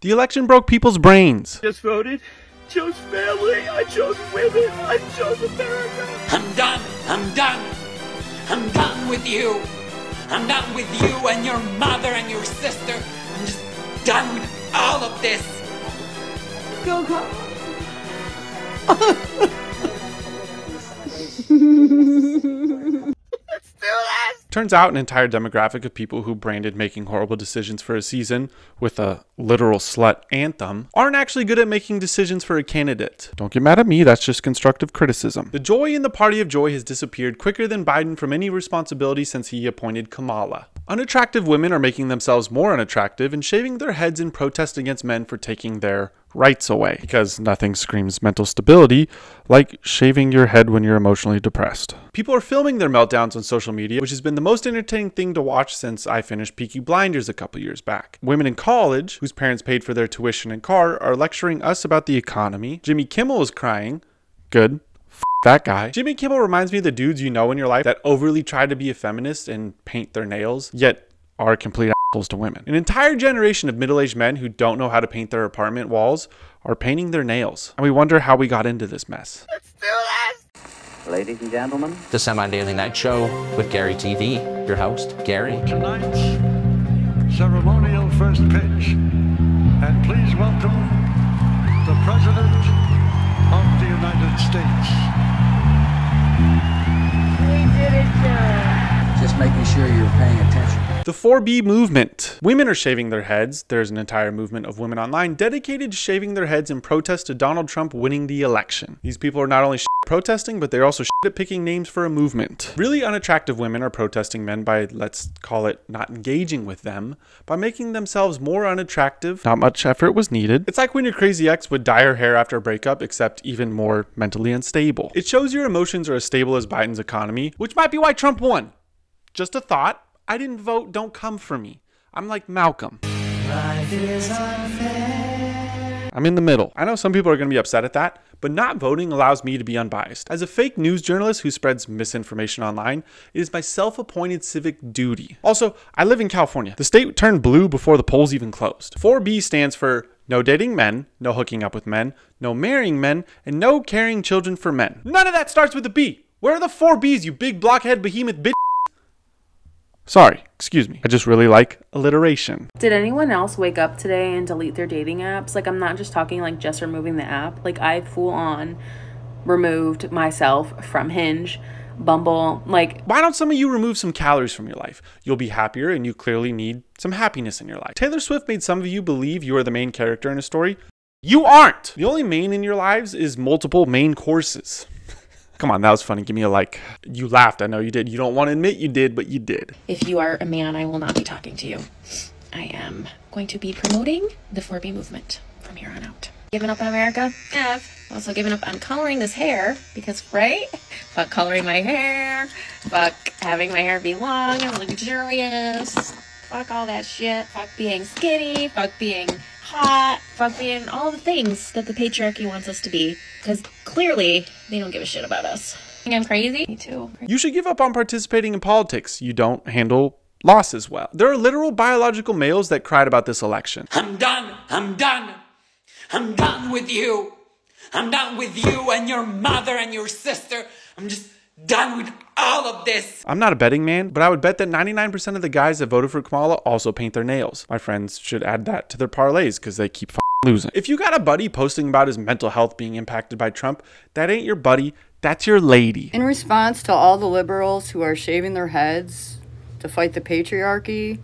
The election broke people's brains. Just voted. Chose family. I chose women. I chose America. I'm done. I'm done. I'm done with you. I'm done with you and your mother and your sister. I'm just done with all of this. Go, go. Let's do this. Turns out an entire demographic of people who branded making horrible decisions for a season with a literal slut anthem aren't actually good at making decisions for a candidate. Don't get mad at me, that's just constructive criticism. The joy in the party of joy has disappeared quicker than Biden from any responsibility since he appointed Kamala. Unattractive women are making themselves more unattractive and shaving their heads in protest against men for taking their rights away, because nothing screams mental stability like shaving your head when you're emotionally depressed. People are filming their meltdowns on social media, which has been the most entertaining thing to watch since I finished Peaky Blinders a couple years back. Women in college, whose parents paid for their tuition and car, are lecturing us about the economy. Jimmy Kimmel is crying. Good. That guy. Jimmy Kimmel reminds me of the dudes you know in your life that overly try to be a feminist and paint their nails, yet are complete assholes to women. An entire generation of middle-aged men who don't know how to paint their apartment walls are painting their nails. And we wonder how we got into this mess. Let's do this. Ladies and gentlemen, The Semi-Daily Night Show with Gary TV, your host, Gary. Tonight's ceremonial first pitch. And please welcome the President of the United States. We did it, Joe. just making sure you're paying attention. The 4B movement. Women are shaving their heads. There's an entire movement of women online dedicated to shaving their heads in protest to Donald Trump winning the election. These people are not only protesting, but they're also at picking names for a movement. Really unattractive women are protesting men by, let's call it, not engaging with them, by making themselves more unattractive. Not much effort was needed. It's like when your crazy ex would dye her hair after a breakup, except even more mentally unstable. It shows your emotions are as stable as Biden's economy, which might be why Trump won. Just a thought. I didn't vote, don't come for me. I'm like Malcolm. Life is unfair. I'm in the middle. I know some people are going to be upset at that, but not voting allows me to be unbiased. As a fake news journalist who spreads misinformation online, it is my self-appointed civic duty. Also, I live in California. The state turned blue before the polls even closed. 4B stands for no dating men, no hooking up with men, no marrying men, and no carrying children for men. None of that starts with a B. Where are the 4Bs, you big blockhead behemoth bitch? Sorry, excuse me. I just really like alliteration. Did anyone else wake up today and delete their dating apps? Like, I'm not just talking like just removing the app. Like, I full on removed myself from Hinge, Bumble. Like, why don't some of you remove some calories from your life? You'll be happier and you clearly need some happiness in your life. Taylor Swift made some of you believe you are the main character in a story. You aren't! The only main in your lives is multiple main courses. Come on, that was funny. Give me a like. You laughed. I know you did. You don't want to admit you did, but you did. If you are a man, I will not be talking to you. I am going to be promoting the 4B movement from here on out. Giving up on America? Have. Also giving up on coloring this hair because, right? Fuck coloring my hair. Fuck having my hair be long and luxurious. Fuck all that shit. Fuck being skinny. Fuck being hot. Fuck being all the things that the patriarchy wants us to be. Because clearly, they don't give a shit about us. Think I'm crazy? Me too. You should give up on participating in politics. You don't handle losses well. There are literal biological males that cried about this election. I'm done. I'm done. I'm done with you. I'm done with you and your mother and your sister. I'm just done with all of this. I'm not a betting man, but I would bet that 99% of the guys that voted for Kamala also paint their nails. My friends should add that to their parlays because they keep losing. If you got a buddy posting about his mental health being impacted by Trump, that ain't your buddy, that's your lady. In response to all the liberals who are shaving their heads to fight the patriarchy,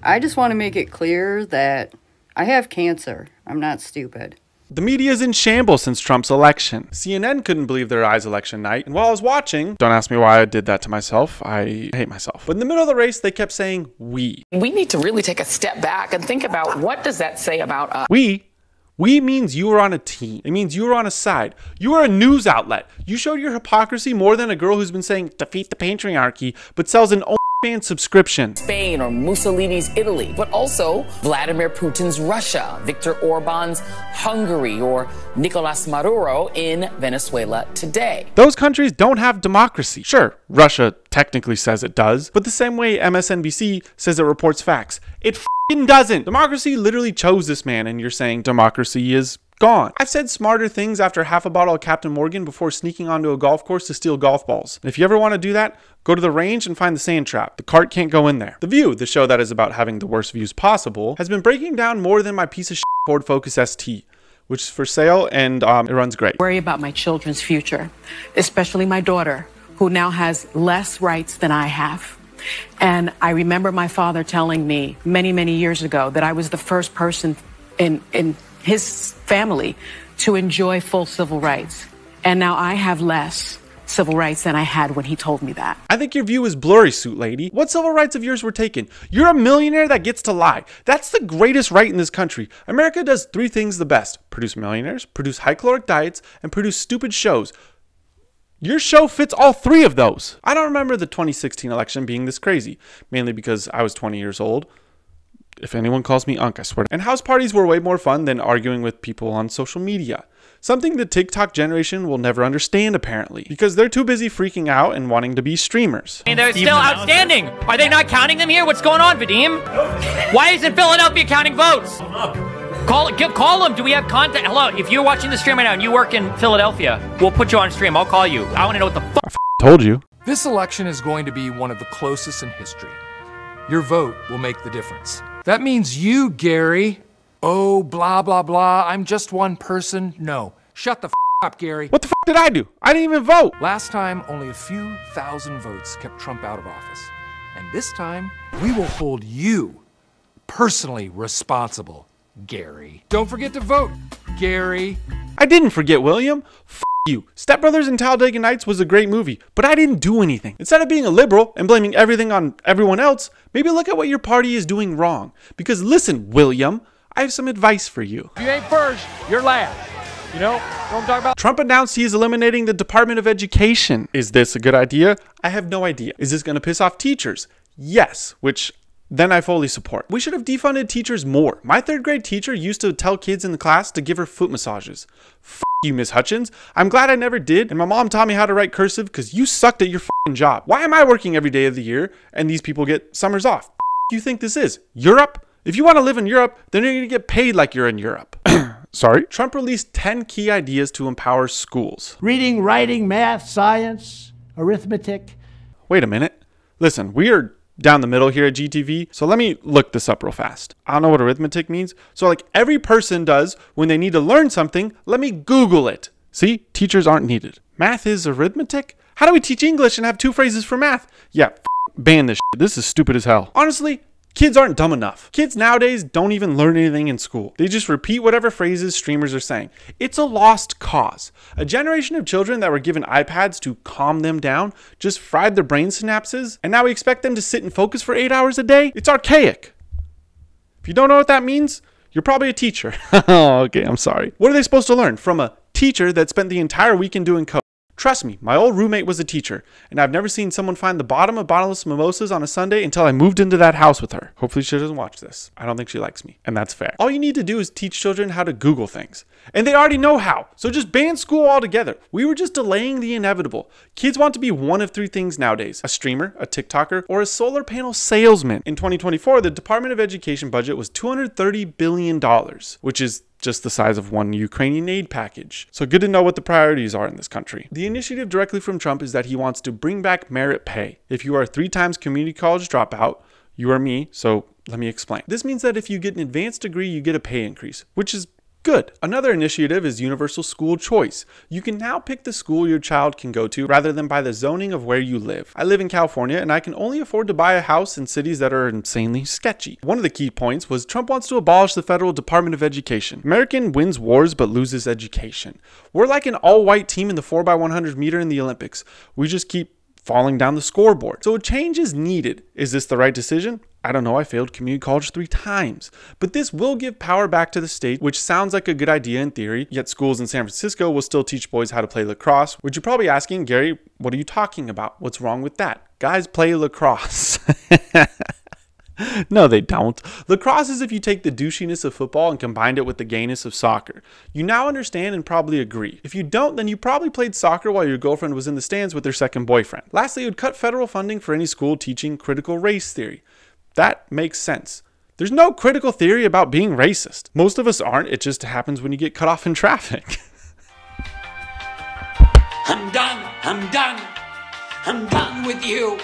I just want to make it clear that I have cancer. I'm not stupid. The media is in shambles since Trump's election. CNN couldn't believe their eyes election night. And while I was watching, don't ask me why I did that to myself. I hate myself. But in the middle of the race, they kept saying, we. We need to really take a step back and think about what does that say about us? We means you were on a team. It means you were on a side. You are a news outlet. You showed your hypocrisy more than a girl who's been saying defeat the patriarchy, but sells an band subscription. Spain or Mussolini's Italy, but also Vladimir Putin's Russia, Viktor Orban's Hungary, or Nicolas Maduro in Venezuela today. Those countries don't have democracy. Sure, Russia technically says it does, but the same way MSNBC says it reports facts, it f***ing doesn't. Democracy literally chose this man, and you're saying democracy is gone. I've said smarter things after half a bottle of Captain Morgan before sneaking onto a golf course to steal golf balls. And if you ever want to do that, go to the range and find the sand trap. The cart can't go in there. The View, the show that is about having the worst views possible, has been breaking down more than my piece of shit Ford Focus ST, which is for sale, and it runs great. Worry about my children's future, especially my daughter, who now has less rights than I have. And I remember my father telling me many, many years ago that I was the first person in his family to enjoy full civil rights. And now I have less civil rights than I had when he told me that. I think your view is blurry, suit lady. What civil rights of yours were taken? You're a millionaire that gets to lie. That's the greatest right in this country. America does three things the best: produce millionaires, produce high caloric diets, and produce stupid shows. Your show fits all three of those. I don't remember the 2016 election being this crazy, mainly because I was 20 years old. If anyone calls me Unc, I swear. And house parties were way more fun than arguing with people on social media. Something the TikTok generation will never understand, apparently, because they're too busy freaking out and wanting to be streamers. And they're still outstanding. Are they not counting them here? What's going on, Vadim? Why isn't Philadelphia counting votes? Call them. Do we have contact? Hello, if you're watching the stream right now and you work in Philadelphia, we'll put you on stream. I'll call you. I want to know what the fuck. Told you. This election is going to be one of the closest in history. Your vote will make the difference. That means you, Gary. Oh, blah, blah, blah. I'm just one person. No. Shut the up, Gary. What the did I do? I didn't even vote. Last time, only a few thousand votes kept Trump out of office. And this time, we will hold you personally responsible, Gary. Don't forget to vote, Gary. I didn't forget, William. You. Step Brothers and Talladega Nights was a great movie, but I didn't do anything. Instead of being a liberal and blaming everything on everyone else, maybe look at what your party is doing wrong. Because listen, William, I have some advice for you. If you ain't first, you're last. You know what I'm talking about? Trump announced he is eliminating the Department of Education. Is this a good idea? I have no idea. Is this going to piss off teachers? Yes, which then I fully support. We should have defunded teachers more. My third grade teacher used to tell kids in the class to give her foot massages. You, Miss Hutchins. I'm glad I never did, and my mom taught me how to write cursive because you sucked at your job. Why am I working every day of the year and these people get summers off? Do you think this is Europe? If you want to live in Europe, then you're going to get paid like you're in Europe. Sorry? Trump released 10 key ideas to empower schools. Reading, writing, math, science, arithmetic. Wait a minute. Listen, we are down the middle here at GTV, so let me look this up real fast. I don't know what arithmetic means, so like every person does when they need to learn something, let me Google it. See, teachers aren't needed. Math is arithmetic? How do we teach English and have two phrases for math? Yeah, ban this shit. This is stupid as hell. Honestly, kids aren't dumb enough. Kids nowadays don't even learn anything in school. They just repeat whatever phrases streamers are saying. It's a lost cause. A generation of children that were given iPads to calm them down just fried their brain synapses, and now we expect them to sit and focus for 8 hours a day? It's archaic. If you don't know what that means, you're probably a teacher. Oh, okay, I'm sorry. What are they supposed to learn from a teacher that spent the entire weekend doing code? Trust me, my old roommate was a teacher, and I've never seen someone find the bottom of bottomless mimosas on a Sunday until I moved into that house with her. Hopefully she doesn't watch this. I don't think she likes me, and that's fair. All you need to do is teach children how to Google things, and they already know how, so just ban school altogether. We were just delaying the inevitable. Kids want to be one of three things nowadays: a streamer, a TikToker, or a solar panel salesman. In 2024, the Department of Education budget was $230 billion, which is just the size of one Ukrainian aid package. So good to know what the priorities are in this country. The initiative directly from Trump is that he wants to bring back merit pay. If you are a 3 times community college dropout, you are me, so let me explain. This means that if you get an advanced degree, you get a pay increase, which is good. Another initiative is universal school choice. You can now pick the school your child can go to rather than by the zoning of where you live. I live in California and I can only afford to buy a house in cities that are insanely sketchy. One of the key points was Trump wants to abolish the federal Department of Education. American wins wars but loses education. We're like an all-white team in the 4x100 meter in the Olympics. We just keep falling down the scoreboard. So a change is needed. Is this the right decision? I don't know, I failed community college 3 times. But this will give power back to the state, which sounds like a good idea in theory, yet schools in San Francisco will still teach boys how to play lacrosse, which you're probably asking, Gary, what are you talking about? What's wrong with that? Guys play lacrosse. No, they don't. Lacrosse is if you take the douchiness of football and combined it with the gayness of soccer. You now understand and probably agree. If you don't, then you probably played soccer while your girlfriend was in the stands with their second boyfriend. Lastly, it would cut federal funding for any school teaching critical race theory. That makes sense. There's no critical theory about being racist. Most of us aren't, it just happens when you get cut off in traffic. I'm done. I'm done. I'm done with you.